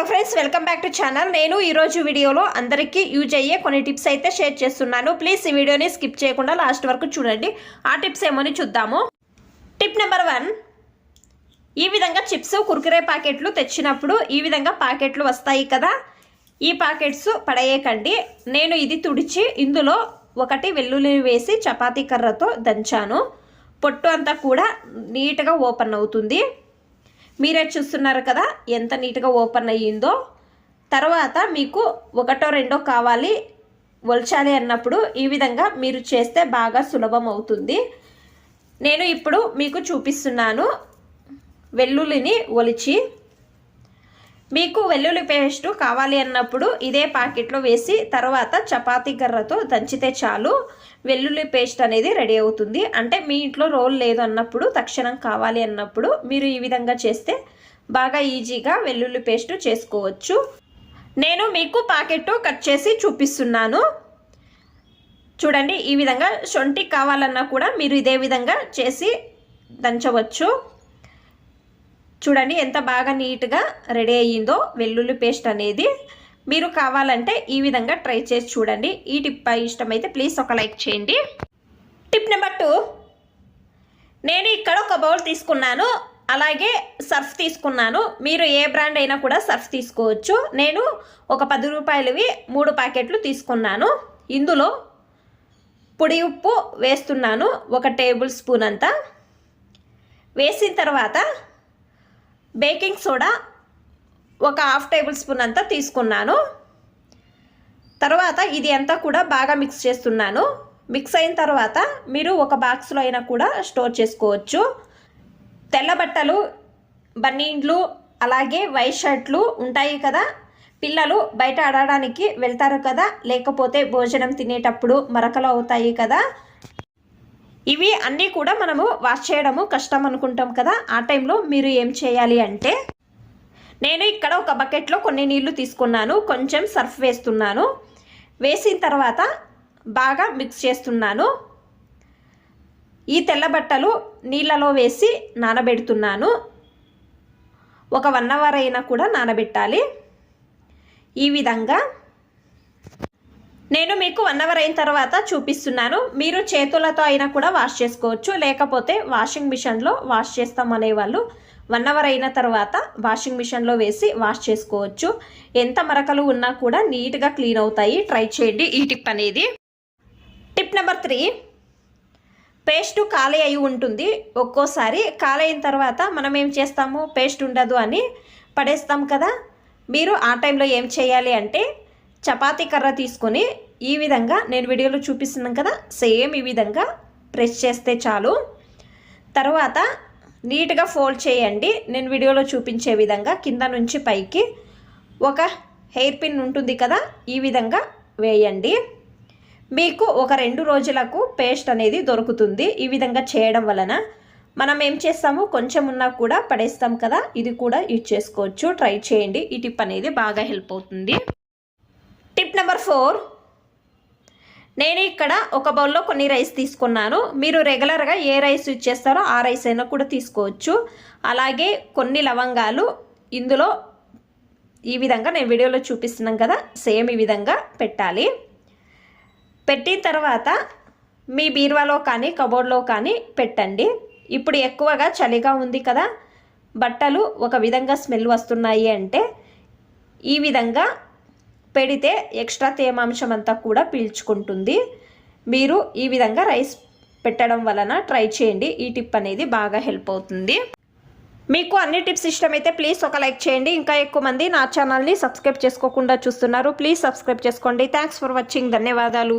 Hello friends, welcome back to channel. నేను ఈరోజు వీడియోలో అందరికీ యూజ్ అయ్యే కొన్ని టిప్స్ అయితే షేర్ చేస్తున్నాను. ప్లీజ్ ఈ వీడియోని స్కిప్ చేయకుండా లాస్ట్ వరకు చూడండి. ఆ టిప్స్ ఏమని చూద్దాము. టిప్ నెంబర్ 1, ఈ విధంగా చిప్స్ కుర్కురే ప్యాకెట్లు తెచ్చినప్పుడు ఈ విధంగా ప్యాకెట్లు వస్తాయి కదా, ఈ ప్యాకెట్స్ పడేయకండి. నేను ఇది తుడిచి ఇందులో ఒకటి వెల్లుల్లి వేసి చపాతీ కర్రతో దంచాను. పొట్టు అంతా కూడా నీట్గా ఓపెన్ అవుతుంది. మీరే చూస్తున్నారు కదా ఎంత నీట్గా ఓపెన్ అయ్యిందో. తర్వాత మీకు ఒకటో రెండో కావాలి ఒలచాలి అన్నప్పుడు ఈ విధంగా మీరు చేస్తే బాగా సులభం అవుతుంది. నేను ఇప్పుడు మీకు చూపిస్తున్నాను వెల్లుల్లిని ఒలిచి. మీకు వెల్లుల్లి పేస్ట్ కావాలి అన్నప్పుడు ఇదే ప్యాకెట్లో వేసి తర్వాత చపాతీ కర్రతో దంచితే చాలు, వెల్లుల్లి పేస్ట్ అనేది రెడీ అవుతుంది. అంటే మీ ఇంట్లో రోల్ లేదు అన్నప్పుడు, తక్షణం కావాలి అన్నప్పుడు మీరు ఈ విధంగా చేస్తే బాగా ఈజీగా వెల్లుల్లి పేస్ట్ చేసుకోవచ్చు. నేను మీకు ప్యాకెట్ కట్ చేసి చూపిస్తున్నాను. చూడండి, ఈ విధంగా శొంఠి కావాలన్నా కూడా మీరు ఇదే విధంగా చేసి దంచవచ్చు. చూడండి ఎంత బాగా నీట్గా రెడీ అయ్యిందో వెల్లుల్లి పేస్ట్ అనేది. మీరు కావాలంటే ఈ విధంగా ట్రై చేసి చూడండి. ఈ టిప్ ఇష్టమైతే ప్లీజ్ ఒక లైక్ చేయండి. టిప్ నెంబర్ 2, నేను ఇక్కడ ఒక బౌల్ తీసుకున్నాను, అలాగే సర్ఫ్ తీసుకున్నాను. మీరు ఏ బ్రాండ్ అయినా కూడా సర్ఫ్ తీసుకోవచ్చు. నేను ఒక 10 రూపాయలవి 3 ప్యాకెట్లు తీసుకున్నాను. ఇందులో పొడి ఉప్పు వేస్తున్నాను, 1 టేబుల్ స్పూన్ అంతా. వేసిన తర్వాత బేకింగ్ సోడా 1/2 టేబుల్ స్పూన్ అంతా తీసుకున్నాను. తర్వాత ఇది అంతా కూడా బాగా మిక్స్ చేస్తున్నాను. మిక్స్ అయిన తర్వాత మీరు ఒక బాక్స్లో అయినా కూడా స్టోర్ చేసుకోవచ్చు. తెల్ల బట్టలు, బనీన్లు, అలాగే వైట్ షర్ట్లు ఉంటాయి కదా, పిల్లలు బయట ఆడడానికి వెళ్తారు కదా, లేకపోతే భోజనం తినేటప్పుడు మరకలు అవుతాయి కదా, ఇవి అన్నీ కూడా మనము వాష్ చేయడము కష్టం అనుకుంటాం కదా. ఆ టైంలో మీరు ఏం చేయాలి అంటే, నేను ఇక్కడ ఒక బకెట్లో కొన్ని నీళ్లు తీసుకున్నాను, కొంచెం సర్ఫ్ వేస్తున్నాను. వేసిన తర్వాత బాగా మిక్స్ చేస్తున్నాను. ఈ తెల్ల బట్టలు నీళ్ళలో వేసి నానబెడుతున్నాను. ఒక 1 అవర్ అయినా కూడా నానబెట్టాలి. ఈ విధంగా నేను మీకు 1 అవర్ అయిన తర్వాత చూపిస్తున్నాను. మీరు చేతులతో అయినా కూడా వాష్ చేసుకోవచ్చు, లేకపోతే వాషింగ్ మిషన్లో వాష్ చేస్తాం అనేవాళ్ళు 1 అవర్ అయిన తర్వాత వాషింగ్ మిషన్లో వేసి వాష్ చేసుకోవచ్చు. ఎంత మరకలు ఉన్నా కూడా నీట్గా క్లీన్ అవుతాయి. ట్రై చేయండి ఈ టిప్ అనేది. టిప్ నెంబర్ 3, పేస్ట్ ఖాళీ అయి ఉంటుంది. ఒక్కోసారి ఖాళీ అయిన తర్వాత మనం ఏం చేస్తాము, పేస్ట్ ఉండదు అని పడేస్తాం కదా. మీరు ఆ టైంలో ఏం చేయాలి అంటే, చపాతీ కర్ర తీసుకొని ఈ విధంగా నేను వీడియోలో చూపిస్తున్నాను కదా, సేమ్ ఈ విధంగా ప్రెస్ చేస్తే చాలు. తర్వాత నీట్గా ఫోల్డ్ చేయండి. నేను వీడియోలో చూపించే విధంగా కింద నుంచి పైకి ఒక హెయిర్ పిన్ ఉంటుంది కదా, ఈ విధంగా వేయండి. మీకు ఒక 2 రోజులకు పేస్ట్ అనేది దొరుకుతుంది. ఈ విధంగా చేయడం వలన మనం ఏం చేస్తాము, కొంచెం ఉన్నా కూడా పడేస్తాం కదా, ఇది కూడా యూజ్ చేసుకోవచ్చు. ట్రై చేయండి, ఈ టిప్ అనేది బాగా హెల్ప్ అవుతుంది. టిప్ నెంబర్ 4, నేను ఇక్కడ ఒక బౌల్లో కొన్ని రైస్ తీసుకున్నాను. మీరు రెగ్యులర్గా ఏ రైస్ యూజ్ చేస్తారో ఆ రైస్ అయినా కూడా తీసుకోవచ్చు. అలాగే కొన్ని లవంగాలు ఇందులో ఈ విధంగా నేను వీడియోలో చూపిస్తున్నాను కదా, సేమ్ ఈ విధంగా పెట్టాలి. పెట్టిన తర్వాత మీ బీరువాలో కానీ కబోర్డ్లో కానీ పెట్టండి. ఇప్పుడు ఎక్కువగా చలిగా ఉంది కదా, బట్టలు ఒక విధంగా స్మెల్ వస్తున్నాయి అంటే ఈ విధంగా పెడితే ఎక్స్ట్రా తేమాంశం అంతా కూడా పీల్చుకుంటుంది. మీరు ఈ విధంగా రైస్ పెట్టడం వలన ట్రై చేయండి. ఈ టిప్ అనేది బాగా హెల్ప్ అవుతుంది. మీకు అన్ని టిప్స్ ఇష్టమైతే ప్లీజ్ ఒక లైక్ చేయండి. ఇంకా ఎక్కువ మంది నా ఛానల్ని సబ్స్క్రైబ్ చేసుకోకుండా చూస్తున్నారు, ప్లీజ్ సబ్స్క్రైబ్ చేసుకోండి. Thanks for watching. ధన్యవాదాలు.